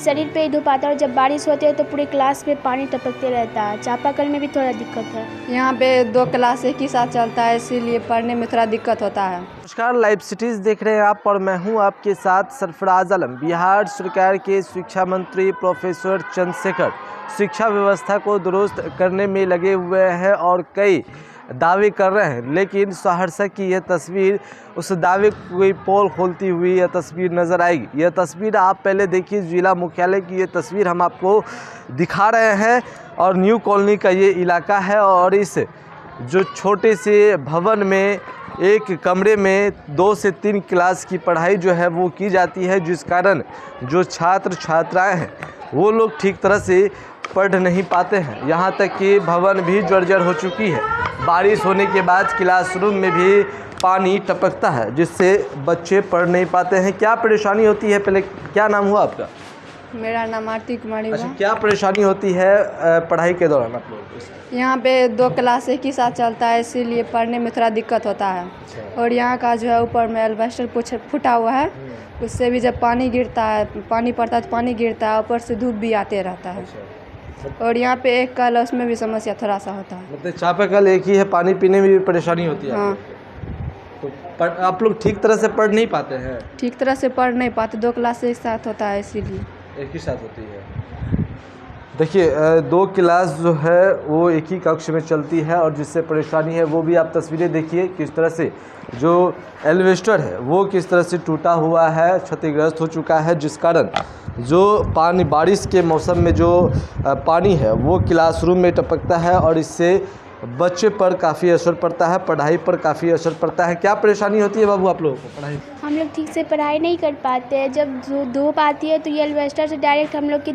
शरीर पे ही धूप आता है और जब बारिश होती है तो पूरे क्लास में पानी टपकते रहता है। चापाकल में भी थोड़ा दिक्कत है। यहाँ पे 2 क्लास एक ही साथ चलता है, इसीलिए पढ़ने में थोड़ा दिक्कत होता है। नमस्कार, लाइव सिटीज़ देख रहे हैं आप और मैं हूं आपके साथ सरफराज आलम। बिहार सरकार के शिक्षा मंत्री प्रोफेसर चंद्रशेखर शिक्षा व्यवस्था को दुरुस्त करने में लगे हुए हैं और कई दावे कर रहे हैं, लेकिन सहरसा की यह तस्वीर उस दावे की पोल खोलती हुई यह तस्वीर नज़र आएगी। यह तस्वीर आप पहले देखिए, जिला मुख्यालय की ये तस्वीर हम आपको दिखा रहे हैं और न्यू कॉलोनी का ये इलाका है और इस जो छोटे से भवन में एक कमरे में 2 से 3 क्लास की पढ़ाई जो है वो की जाती है, जिस कारण जो छात्र छात्राएं हैं वो लोग ठीक तरह से पढ़ नहीं पाते हैं। यहाँ तक कि भवन भी जर्जर हो चुकी है। बारिश होने के बाद क्लासरूम में भी पानी टपकता है, जिससे बच्चे पढ़ नहीं पाते हैं। क्या परेशानी होती है? पहले क्या नाम हुआ आपका? मेरा नाम आरती कुमारी। अच्छा, क्या परेशानी होती है पढ़ाई के दौरान आप लोगों को? यहाँ पे 2 क्लास एक ही साथ चलता है, इसीलिए पढ़ने में थोड़ा दिक्कत होता है। और यहाँ का जो है ऊपर में एल्वेस्टर फूटा हुआ है, उससे भी जब पानी गिरता है, पानी पड़ता है तो पानी गिरता है, ऊपर से धूप भी आते रहता है। और यहाँ पे एक कल, उसमें भी समस्या थोड़ा सा होता है। मतलब चापाकल एक ही है, पानी पीने में भी परेशानी होती है? हाँ। तो आप लोग ठीक तरह से पढ़ नहीं पाते हैं? ठीक तरह से पढ़ नहीं पाते, 2 क्लास एक साथ होता है, इसीलिए एक ही साथ होती है। देखिए 2 क्लास जो है वो एक ही कक्ष में चलती है और जिससे परेशानी है वो भी आप तस्वीरें देखिए किस तरह से जो एल्वेस्टर है वो किस तरह से टूटा हुआ है, क्षतिग्रस्त हो चुका है, जिस कारण जो पानी बारिश के मौसम में जो पानी है वो क्लासरूम में टपकता है और इससे बच्चे पर काफ़ी असर पड़ता है, पढ़ाई पर काफ़ी असर पड़ता है। क्या परेशानी होती है बाबू आप लोगों को पढ़ाई? हम लोग ठीक से पढ़ाई नहीं कर पाते हैं। जब धूप आती है तो ये एल्वेस्टर से डायरेक्ट हम लोग के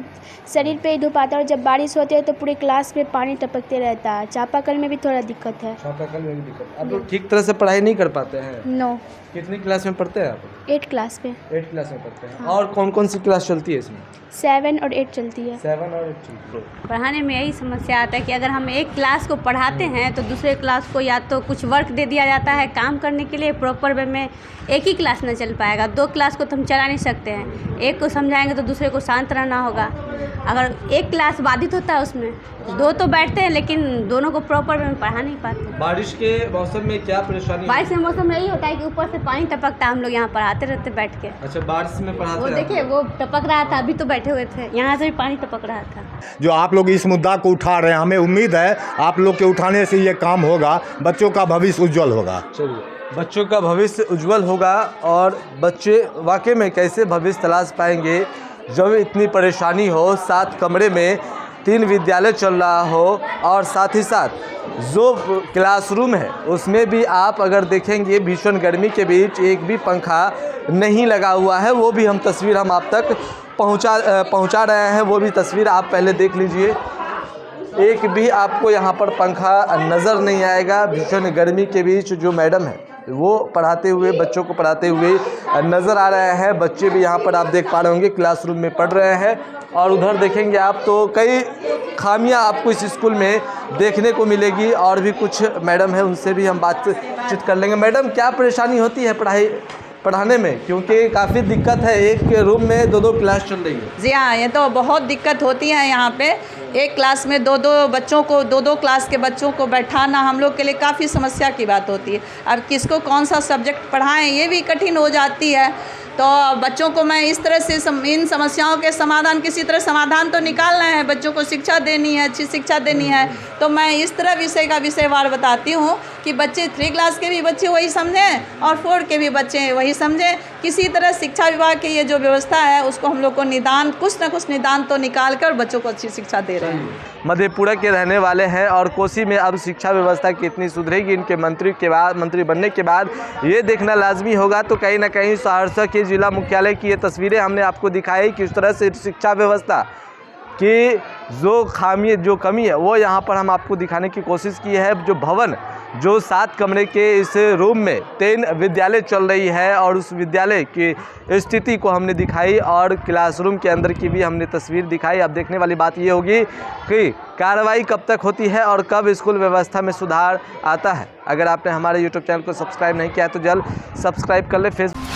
शरीर पे ही धूप आता है और जब बारिश होती है तो पूरे क्लास में पानी टपकते रहता है। चापाकल में भी थोड़ा दिक्कत है। चापाकल में भी दिक्कत। आप लोग ठीक तरह से पढ़ाई नहीं कर पाते हैं? नो। कितनी क्लास में पढ़ते हैं आप? 8 क्लास पे। 8 क्लास में पढ़ते हैं। और कौन कौन सी क्लास चलती है इसमें? 7 और 8 चलती है। 7 और 8 चलती है। पढ़ाने में यही समस्या आता है कि अगर हम एक क्लास को पढ़ाते हैं तो दूसरे क्लास को या तो कुछ वर्क दे दिया जाता है काम करने के लिए, प्रॉपर वे में एक ही क्लास न चल पाएगा। 2 क्लास को तो हम चला नहीं सकते हैं। एक को समझाएंगे तो दूसरे को शांत रहना होगा। अगर एक क्लास बाधित होता है उसमें 2 तो बैठते हैं, लेकिन दोनों को प्रॉपर वे में पढ़ा नहीं पाते। बारिश के मौसम में क्या परेशानी? बारिश के मौसम में यही होता है कि ऊपर से पानी टपकता है, हम लोग यहाँ पढ़ाते रहते बैठ के। अच्छा, बारिश में पढ़ाते वो हैं? देखिए वो टपक रहा था, अभी तो बैठे हुए थे, यहाँ से भी पानी टपक रहा था। जो आप लोग इस मुद्दा को उठा रहे हैं, हमें उम्मीद है आप लोग के उठाने से ये काम होगा, बच्चों का भविष्य उज्जवल होगा। चलिए, बच्चों का भविष्य उज्जवल होगा और बच्चे वाकई में कैसे भविष्य तलाश पाएंगे जब इतनी परेशानी हो, 7 कमरे में 3 विद्यालय चल रहा हो और साथ ही साथ जो क्लासरूम है उसमें भी आप अगर देखेंगे भीषण गर्मी के बीच एक भी पंखा नहीं लगा हुआ है। वो भी तस्वीर हम आप तक पहुंचा रहे हैं, वो भी तस्वीर आप पहले देख लीजिए। एक भी आपको यहाँ पर पंखा नज़र नहीं आएगा। भीषण गर्मी के बीच जो मैडम है वो पढ़ाते हुए, बच्चों को पढ़ाते हुए नज़र आ रहे हैं। बच्चे भी यहाँ पर आप देख पा रहे होंगे क्लासरूम में पढ़ रहे हैं और उधर देखेंगे आप तो कई खामियां आपको इस स्कूल में देखने को मिलेगी। और भी कुछ मैडम है, उनसे भी हम बातचीत कर लेंगे। मैडम, क्या परेशानी होती है पढ़ाने में? क्योंकि काफ़ी दिक्कत है, एक रूम में 2-2 क्लास चल रही है। जी हाँ, ये तो बहुत दिक्कत होती है। यहाँ पे एक क्लास में 2-2 बच्चों को, 2-2 क्लास के बच्चों को बैठाना हम लोग के लिए काफ़ी समस्या की बात होती है। अब किसको कौन सा सब्जेक्ट पढ़ाएं ये भी कठिन हो जाती है। तो बच्चों को मैं इस तरह से इन समस्याओं के समाधान, किसी तरह समाधान तो निकालना है, बच्चों को शिक्षा देनी है, अच्छी शिक्षा देनी है। तो मैं इस तरह विषय का विषयवार बताती हूँ कि बच्चे 3 क्लास के भी बच्चे वही समझें और 4 के भी बच्चे वही समझें। किसी तरह शिक्षा विभाग की ये जो व्यवस्था है उसको हम लोग को निदान, कुछ न कुछ निदान तो निकाल कर बच्चों को अच्छी शिक्षा दे रहे हैं। मधेपुरा के रहने वाले हैं और कोसी में अब शिक्षा व्यवस्था कितनी सुधरेगी इनके मंत्री बनने के बाद ये देखना लाजमी होगा। तो कहीं ना कहीं सहरसा के जिला मुख्यालय की ये तस्वीरें हमने आपको दिखाई किस तरह से शिक्षा व्यवस्था की जो कमी है वो यहाँ पर हम आपको दिखाने की कोशिश की है। जो भवन, जो 7 कमरे के इस रूम में 3 विद्यालय चल रही है और उस विद्यालय की स्थिति को हमने दिखाई और क्लासरूम के अंदर की भी हमने तस्वीर दिखाई। अब देखने वाली बात ये होगी कि कार्रवाई कब तक होती है और कब स्कूल व्यवस्था में सुधार आता है। अगर आपने हमारे YouTube चैनल को सब्सक्राइब नहीं किया है तो जल्द सब्सक्राइब कर ले। फेसबुक